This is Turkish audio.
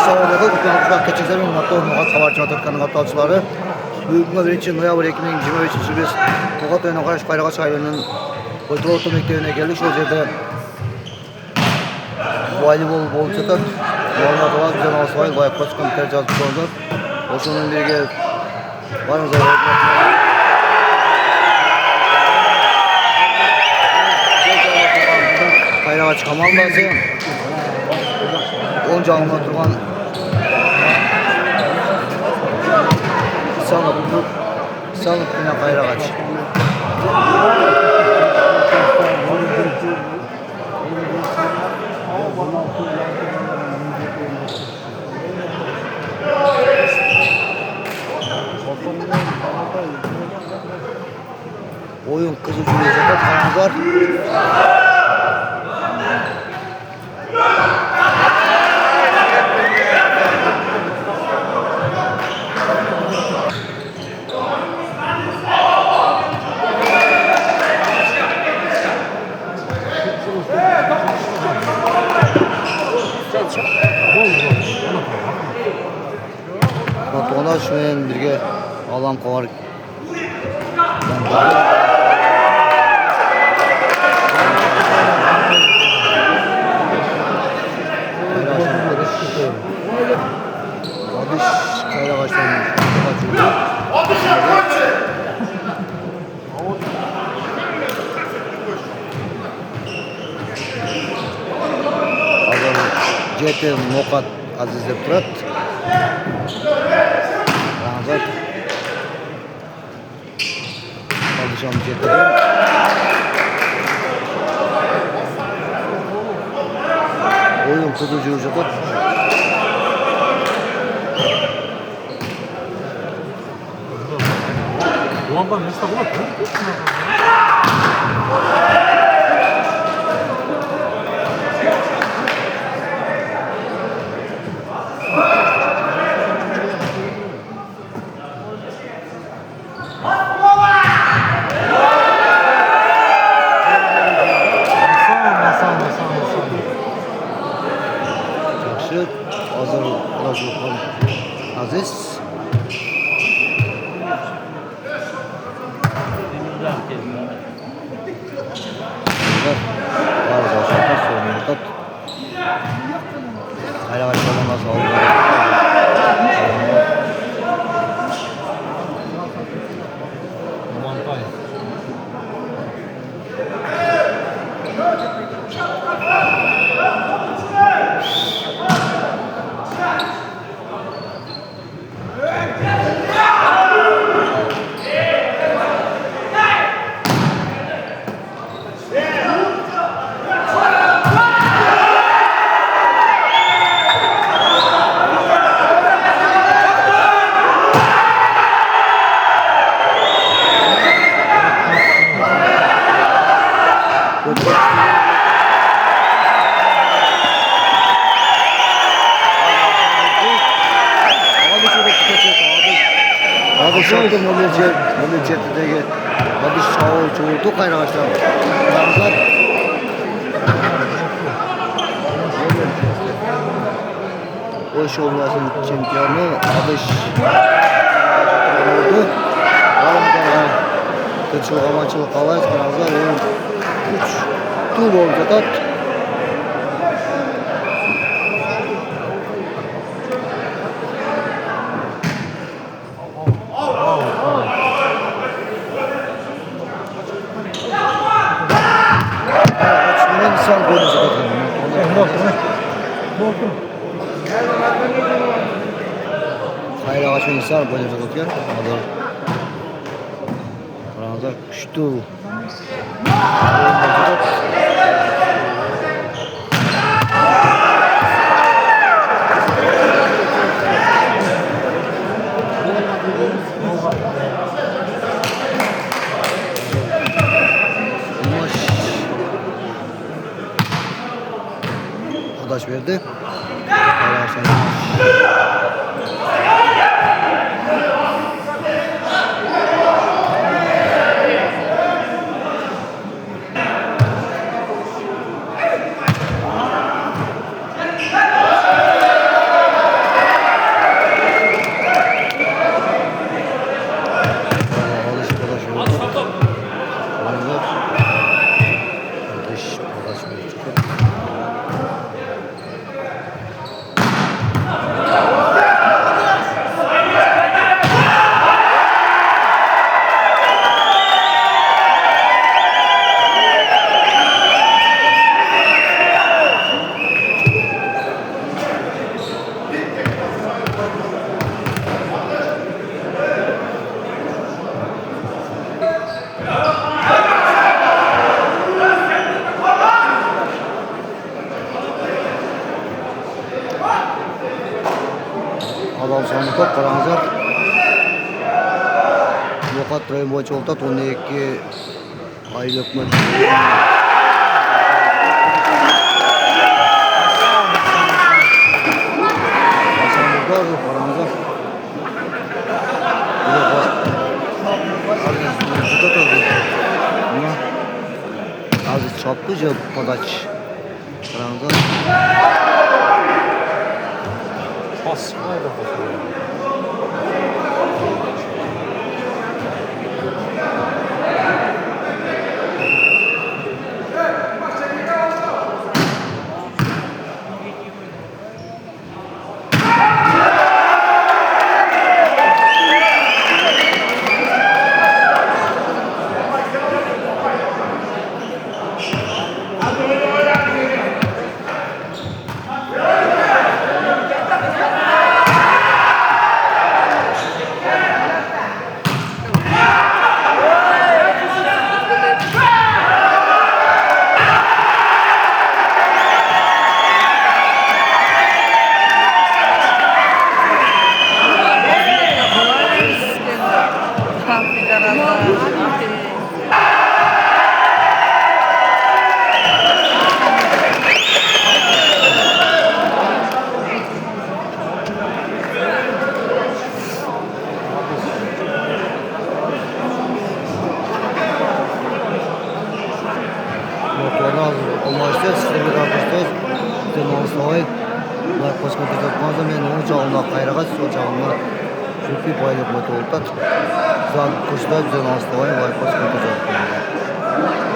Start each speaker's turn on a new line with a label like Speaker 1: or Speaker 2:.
Speaker 1: Assalomu alaykum. Kechasi matbuot xabarchi o'tayotgan qatnashchilari. Bugungi 1-noyabr 2023 biz To'g'at o'yini qarash Qayraga shahrining Qo'yto'g'at maktabiga keldik. Shu yerda voleybol bo'yicha ma'lumotlar bizdan olsak, boyaqoch kompyuter bo'ldi. O'shaning birga barcha Qayraga komandasi o'ng jag'ida turgan Salib bina Qayrag'ach. Oyun kızıcılığı zaten Batuhanlar şunun birge alam qavar. Jeti Moqat Aziz deb turadi. Ramzat Padishom jeti. Oyun kuzucu uzatıp
Speaker 2: Ламба место было?
Speaker 1: Hazır olacak Aziz. Var zaten sorumlu. Hayır başlamaz oldu.
Speaker 2: Монтай.
Speaker 1: Abi şarkı memleketindeki abi çoğuldu Qayrağa. Ramzat o şovlasın çempionu Adış oldu. Aramda kıçılık amaçılık kalayız. Ramzat 3 tur oldu. Sen koyunca Qayrağa şu insan koyunca tutuyor. Ramazan kuştu. Adaş verdi. Halal sonu top qarаңыздар. Ноқат район бойынша олтат 12 айлық мөт. Қараңыздар. Azı çaplıca podaç. Қараңыздар.
Speaker 2: Basmaydı basıyor.
Speaker 1: Olmazsa sistemi tartıştır. Denonslavay. Bunlar koskoca tutmazsa men onun çağında qayrağa sol çağında çünkü bayılıp mı oltat. Zan kuşlar denonslavay var koskoca tutmazsa.